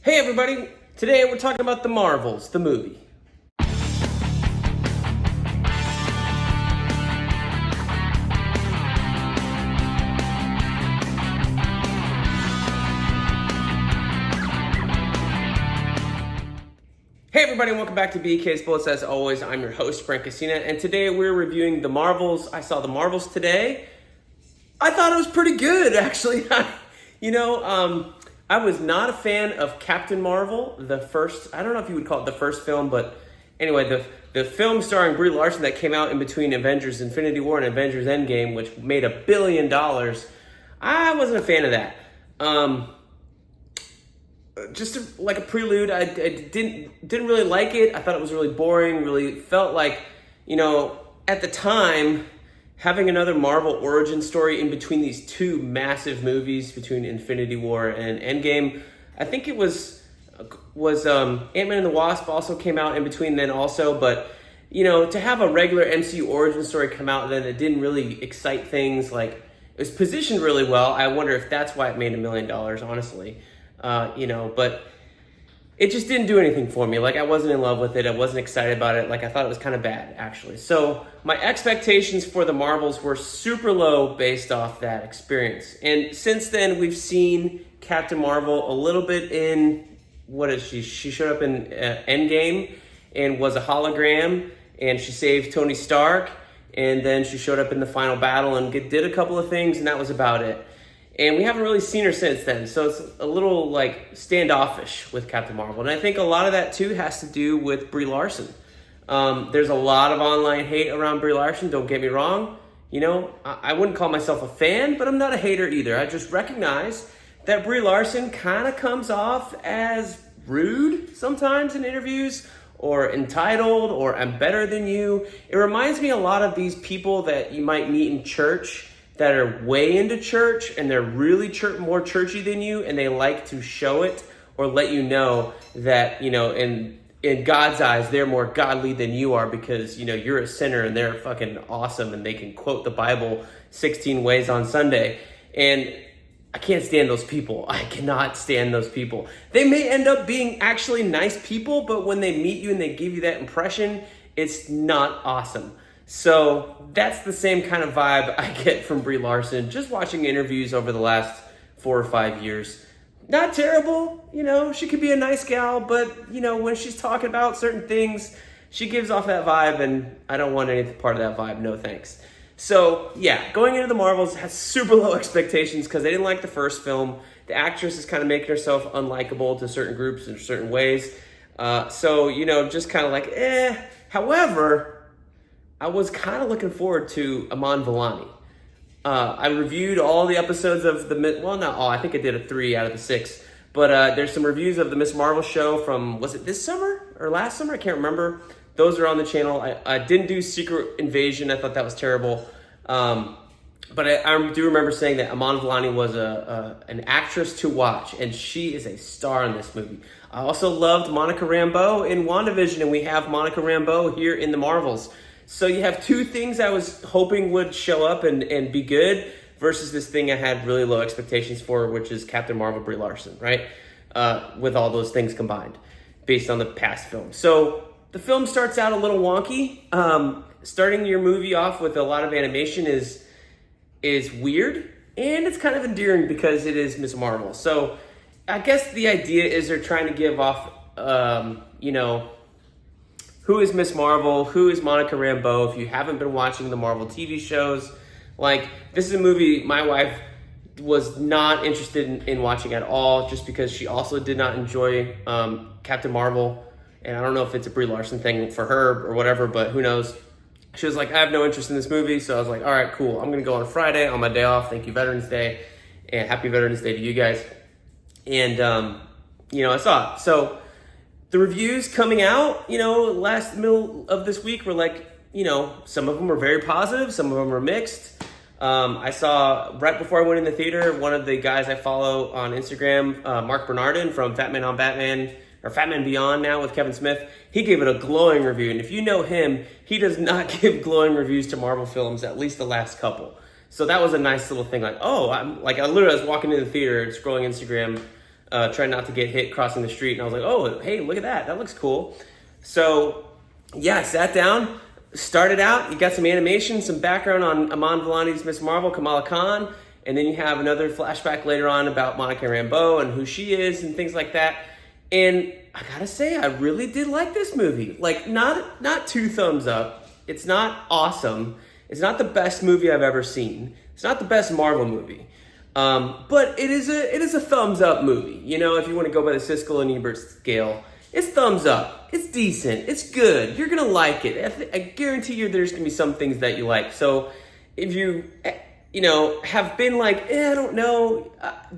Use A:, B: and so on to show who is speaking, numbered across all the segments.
A: Hey everybody, today we're talking about The Marvels, the movie. Hey everybody, welcome back to BK's Bullets. As always, I'm your host, Brent, and today we're reviewing The Marvels. I saw The Marvels today. I thought it was pretty good, actually. I was not a fan of Captain Marvel, the first, I don't know if you would call it the first film, but anyway, the film starring Brie Larson that came out in between Avengers Infinity War and Avengers Endgame, which made $1 billion, I wasn't a fan of that. Like a prelude, I didn't really like it. I thought it was really boring, really felt like, at the time, having another Marvel origin story in between these two massive movies, between Infinity War and Endgame, I think it was Ant-Man and the Wasp also came out in between then also, but, to have a regular MCU origin story come out then it didn't really excite things, like, it was positioned really well. I wonder if that's why it made $1 million, honestly, but it just didn't do anything for me. Like, I wasn't in love with it. I wasn't excited about it. Like, I thought it was kind of bad, actually. So my expectations for the Marvels were super low based off that experience. And since then, we've seen Captain Marvel a little bit in, what is she? She showed up in Endgame and was a hologram, and she saved Tony Stark. And then she showed up in the final battle and did a couple of things, and that was about it. And we haven't really seen her since then, so it's a little, standoffish with Captain Marvel. And I think a lot of that, too, has to do with Brie Larson. There's a lot of online hate around Brie Larson, don't get me wrong. I wouldn't call myself a fan, but I'm not a hater either. I just recognize that Brie Larson kind of comes off as rude sometimes in interviews, or entitled, or I'm better than you. It reminds me a lot of these people that you might meet in church that are way into church and they're really more churchy than you, and they like to show it or let you know that, in God's eyes, they're more godly than you are because, you're a sinner and they're fucking awesome and they can quote the Bible 16 ways on Sunday. And I can't stand those people. I cannot stand those people. They may end up being actually nice people, but when they meet you and they give you that impression, it's not awesome. So that's the same kind of vibe I get from Brie Larson, just watching interviews over the last 4 or 5 years. Not terrible, she could be a nice gal, but, when she's talking about certain things, she gives off that vibe, and I don't want any part of that vibe, no thanks. So, yeah, going into the Marvels has super low expectations because I didn't like the first film. The actress is kind of making herself unlikable to certain groups in certain ways. Just kind of like, eh. However, I was kind of looking forward to Iman Vellani. I reviewed all the episodes of not all, I think I did 3 out of the 6, but there's some reviews of the Miss Marvel show from, was it this summer or last summer? I can't remember. Those are on the channel. I didn't do Secret Invasion. I thought that was terrible. But I do remember saying that Iman Vellani was an actress to watch, and she is a star in this movie. I also loved Monica Rambeau in WandaVision, and we have Monica Rambeau here in the Marvels. So you have 2 things I was hoping would show up and be good versus this thing I had really low expectations for, which is Captain Marvel, Brie Larson, right? With all those things combined based on the past film. So the film starts out a little wonky. Starting your movie off with a lot of animation is weird, and it's kind of endearing because it is Miss Marvel. So I guess the idea is they're trying to give off, who is Miss Marvel? Who is Monica Rambeau? If you haven't been watching the Marvel TV shows, this is a movie my wife was not interested in watching at all, just because she also did not enjoy Captain Marvel. And I don't know if it's a Brie Larson thing for her or whatever, but who knows? She was like, I have no interest in this movie. So I was like, all right, cool. I'm going to go on Friday on my day off. Thank you, Veterans Day. And happy Veterans Day to you guys. And, I saw it. So the reviews coming out, middle of this week were some of them were very positive, some of them were mixed. I saw, right before I went in the theater, one of the guys I follow on Instagram, Mark Bernardin from Fat Man on Batman, or Fat Man Beyond now with Kevin Smith, he gave it a glowing review. And if you know him, he does not give glowing reviews to Marvel films, at least the last couple. So that was a nice little thing. I literally was walking in the theater, scrolling Instagram, trying not to get hit crossing the street. And I was like, oh, hey, look at that. That looks cool. So yeah, I sat down, started out. You got some animation, some background on Aman Vellani's Miss Marvel, Kamala Khan. And then you have another flashback later on about Monica Rambeau and who she is and things like that. And I gotta say, I really did like this movie. Like, not 2 thumbs up. It's not awesome. It's not the best movie I've ever seen. It's not the best Marvel movie. But it is a thumbs up movie. You know, if you want to go by the Siskel and Ebert scale, it's thumbs up. It's decent. It's good. You're gonna like it. I guarantee you there's gonna be some things that you like. So if you have been like, I don't know,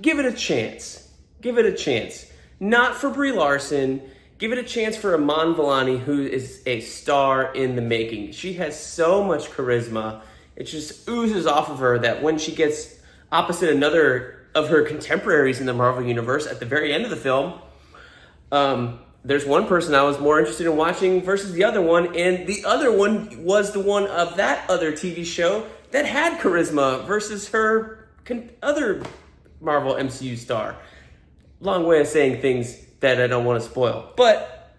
A: give it a chance. Give it a chance. Not for Brie Larson. Give it a chance for Aman Vellani, who is a star in the making. She has so much charisma. It just oozes off of her that when she gets opposite another of her contemporaries in the Marvel Universe at the very end of the film, there's one person I was more interested in watching versus the other one, and the other one was the one of that other TV show that had charisma versus her other Marvel MCU star. Long way of saying things that I don't want to spoil. But,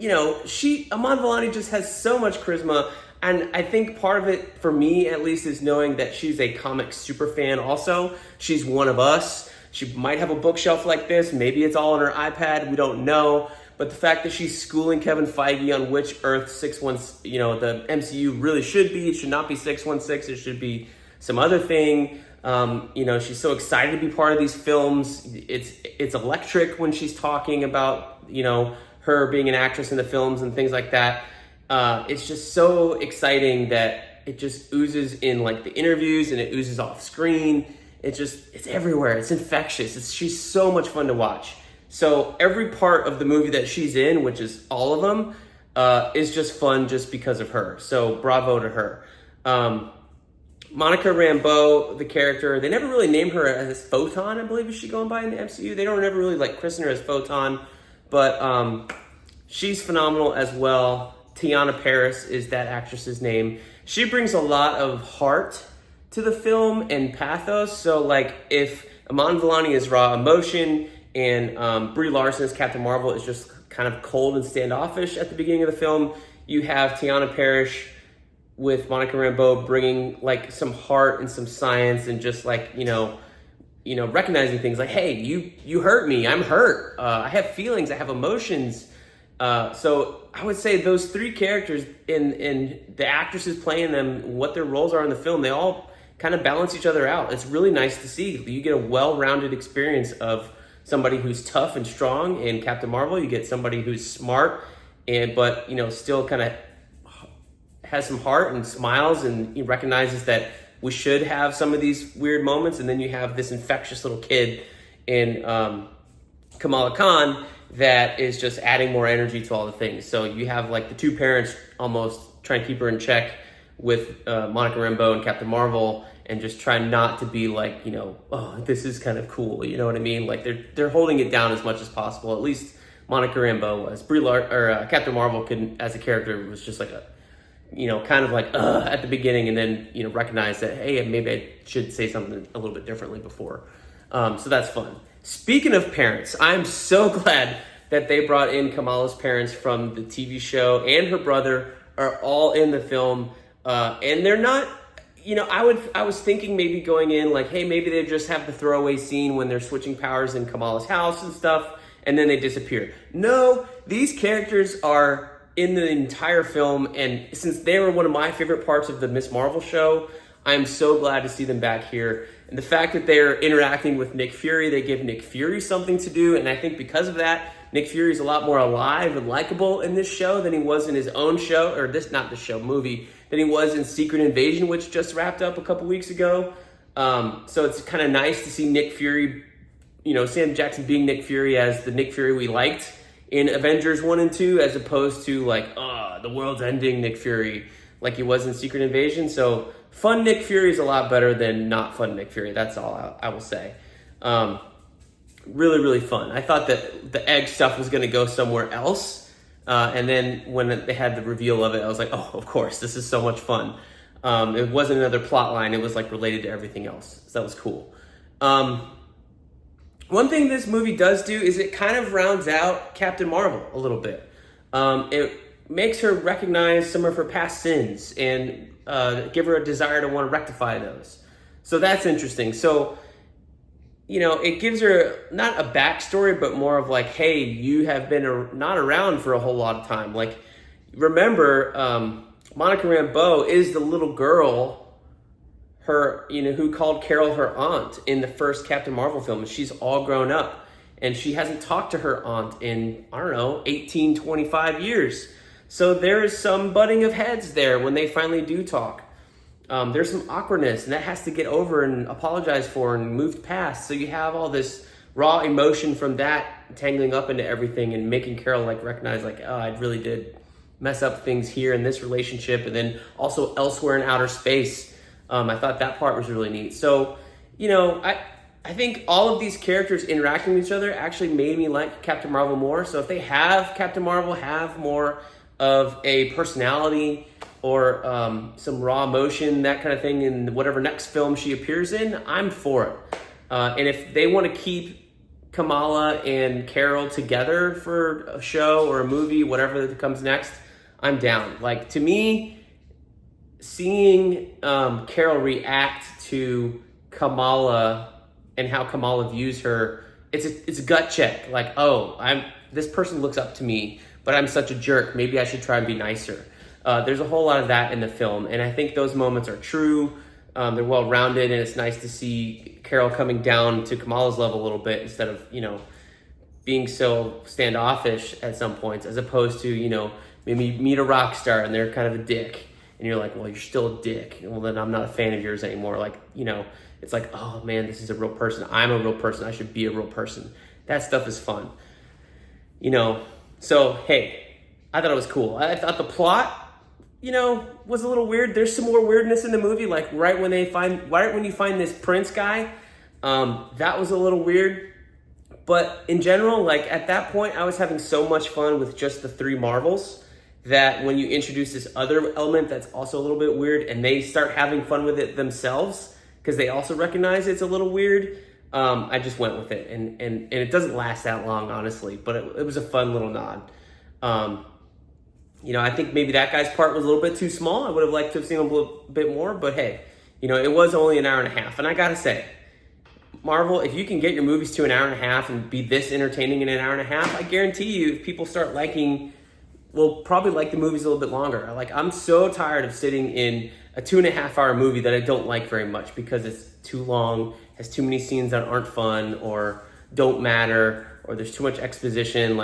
A: Aman Vellani just has so much charisma, and I think part of it, for me at least, is knowing that she's a comic super fan also. She's one of us. She might have a bookshelf like this. Maybe it's all on her iPad. We don't know. But the fact that she's schooling Kevin Feige on which Earth the MCU really should be. It should not be 616. It should be some other thing. She's so excited to be part of these films. It's electric when she's talking about, her being an actress in the films and things like that. It's just so exciting that it just oozes in like the interviews and it oozes off screen. It's everywhere. It's infectious. She's so much fun to watch. So every part of the movie that she's in, which is all of them, is just fun just because of her. So bravo to her. Monica Rambeau, the character, they never really named her as Photon, I believe, is she going by in the MCU? They don't ever really christen her as Photon, but she's phenomenal as well. Tiana Paris is that actress's name. She brings a lot of heart to the film and pathos. So like if Aman Vellani is raw emotion and Brie Larson as Captain Marvel is just kind of cold and standoffish at the beginning of the film, you have Tiana Paris with Monica Rambeau bringing like some heart and some science and just like, recognizing things like, hey, you hurt me. I'm hurt. I have feelings. I have emotions. So I would say those 3 characters in the actresses playing them, what their roles are in the film, they all kind of balance each other out. It's really nice to see. You get a well-rounded experience of somebody who's tough and strong in Captain Marvel. You get somebody who's smart but still kind of has some heart and smiles and he recognizes that we should have some of these weird moments. And then you have this infectious little kid in Kamala Khan that is just adding more energy to all the things. So you have like the 2 parents almost trying to keep her in check with Monica Rambeau and Captain Marvel and just trying not to be like, oh, this is kind of cool. You know what I mean? Like they're holding it down as much as possible. At least Monica Rambeau was. Captain Marvel as a character was just like kind of like at the beginning, and then recognize that, hey, maybe I should say something a little bit differently before. So that's fun. Speaking of parents, I'm so glad that they brought in Kamala's parents from the TV show, and her brother are all in the film, and they're not. I was thinking maybe going in like, hey, maybe they just have the throwaway scene when they're switching powers in Kamala's house and stuff, and then they disappear. No, these characters are in the entire film, and since they were one of my favorite parts of the Miss Marvel show, I'm so glad to see them back here. And the fact that they're interacting with Nick Fury, they give Nick Fury something to do, and I think because of that, Nick Fury's a lot more alive and likable in this show than he was in his own show, or movie, than he was in Secret Invasion, which just wrapped up a couple weeks ago. So it's kind of nice to see Nick Fury, Sam Jackson being Nick Fury as the Nick Fury we liked in Avengers 1 and 2, as opposed to like, the world's ending Nick Fury, like he was in Secret Invasion. So fun Nick Fury is a lot better than not fun Nick Fury. That's all I will say. Really, really fun. I thought that the egg stuff was going to go somewhere else. And then when they had the reveal of it, I was like, oh, of course, this is so much fun. It wasn't another plot line. It was like related to everything else. So that was cool. One thing this movie does do is it kind of rounds out Captain Marvel a little bit. It makes her recognize some of her past sins and give her a desire to want to rectify those. So that's interesting. So, it gives her not a backstory, but more of like, hey, you have been not around for a whole lot of time. Like, remember, Monica Rambeau is the little girl, who called Carol her aunt in the first Captain Marvel film. And she's all grown up. And she hasn't talked to her aunt in, 18, 25 years. So there is some butting of heads there when they finally do talk. There's some awkwardness, and that has to get over and apologize for and moved past. So you have all this raw emotion from that tangling up into everything and making Carol recognize oh, I really did mess up things here in this relationship, and then also elsewhere in outer space. I thought that part was really neat. So, I think all of these characters interacting with each other actually made me like Captain Marvel more. So if they have Captain Marvel have more of a personality or some raw emotion, that kind of thing, in whatever next film she appears in, I'm for it. And if they want to keep Kamala and Carol together for a show or a movie, whatever that comes next, I'm down. To me, seeing Carol react to Kamala and how Kamala views her, it's a gut check. This person looks up to me, but I'm such a jerk. Maybe I should try and be nicer. There's a whole lot of that in the film, and I think those moments are true. They're well-rounded, and it's nice to see Carol coming down to Kamala's level a little bit instead of, being so standoffish at some points, as opposed to, maybe meet a rock star and they're kind of a dick. And you're like, well, you're still a dick. Well, then I'm not a fan of yours anymore. It's like, oh man, this is a real person. I'm a real person. I should be a real person. That stuff is fun. So, hey, I thought it was cool. I thought the plot, was a little weird. There's some more weirdness in the movie. Right when you find this prince guy, that was a little weird. But in general, at that point, I was having so much fun with just the three Marvels that when you introduce this other element that's also a little bit weird, and they start having fun with it themselves because they also recognize it's a little weird, I just went with it. And it doesn't last that long, honestly, but it was a fun little nod. I think maybe that guy's part was a little bit too small. I would have liked to have seen him a little bit more, but hey, it was only an hour and a half. And I gotta say, Marvel, if you can get your movies to an hour and a half and be this entertaining in an hour and a half, I guarantee you, if people start will probably like the movies a little bit longer. I'm so tired of sitting in a 2.5 hour movie that I don't like very much because it's too long, has too many scenes that aren't fun or don't matter, or there's too much exposition.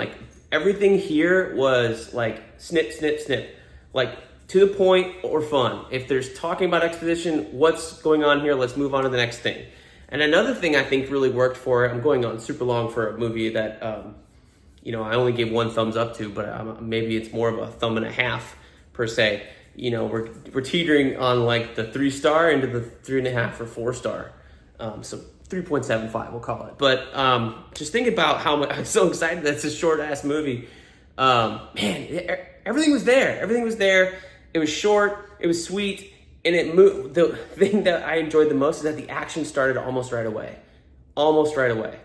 A: Everything here was snip, snip, snip. To the point or fun. If there's talking about exposition, what's going on here? Let's move on to the next thing. And another thing I think really worked for it, I'm going on super long for a movie that, I only gave 1 thumbs up to, but maybe it's more of a 1.5 per se. We're teetering on the 3-star into the 3.5 or 4-star. So 3.75, we'll call it. But just think about how much I'm so excited that it's a short ass movie. Everything was there. Everything was there. It was short. It was sweet, and it moved. The thing that I enjoyed the most is that the action started almost right away. Almost right away.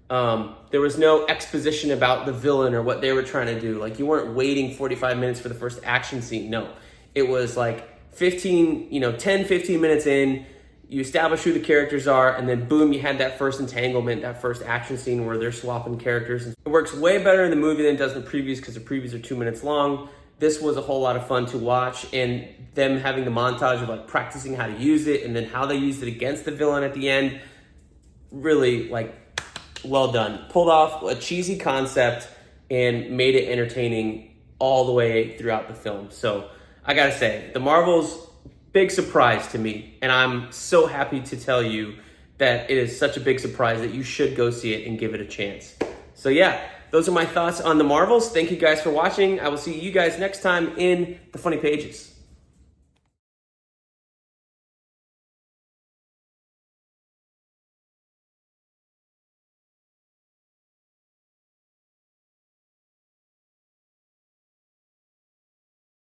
A: There was no exposition about the villain or what they were trying to do. You weren't waiting 45 minutes for the first action scene. No, it was 10, 15 minutes in, you establish who the characters are, and then boom, you had that first entanglement, that first action scene where they're swapping characters. It works way better in the movie than it does in the previews because the previews are 2 minutes long. This was a whole lot of fun to watch, and them having the montage of practicing how to use it and then how they used it against the villain at the end. Really well done. Pulled off a cheesy concept and made it entertaining all the way throughout the film. So I gotta say, the Marvels, big surprise to me, and I'm so happy to tell you that it is such a big surprise that you should go see it and give it a chance. So yeah, those are my thoughts on the Marvels. Thank you guys for watching. I will see you guys next time in the Funny Pages.